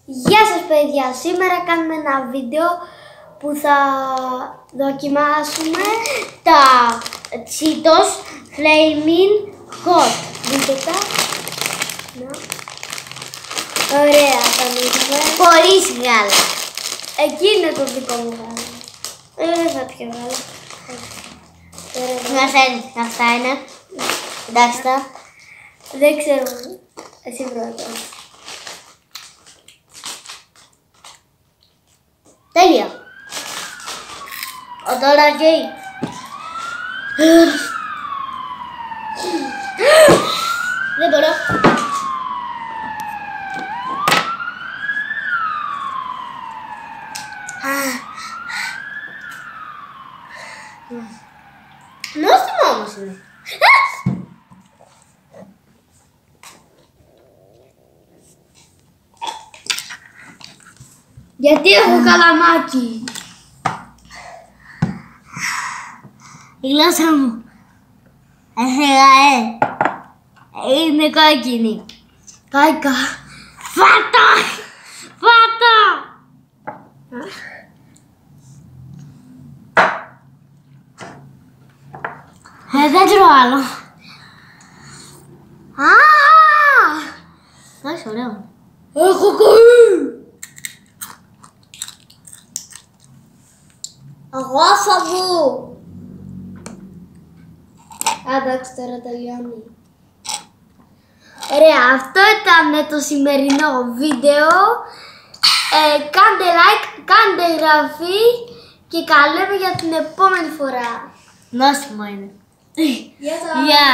Γεια σας παιδιά, σήμερα κάνουμε ένα βίντεο που θα δοκιμάσουμε τα Cheetos Flaming Hot. Δείτε τα. Ωραία, τα ανοίγουμε. Χωρίς γάλα. Εκεί είναι το δικό μου γάλα. Δεν θα πιω γάλα. Αυτά είναι. Εντάξει τα. Δεν ξέρω. Εσύ πρώτα. Τέλεια. Ο τώρα καίει. Δεν μπορώ. Νόστιμο όμως είναι. Γιατί έχω καλαμάκι. Η γλώσσα μου. Είναι κόκκινη. Κάικα. Φάτα! Φάτα! Δεν τρώω άλλο. Εντάξει, ωραίο. Έχω καεί. Αγάπη μου. Εντάξει, τώρα τελειώνει. Ωραία, αυτό ήταν το σημερινό βίντεο. Κάντε like, κάντε εγγραφή και καλέμε για την επόμενη φορά. Νόστιμο είναι. Γεια σας. Γεια.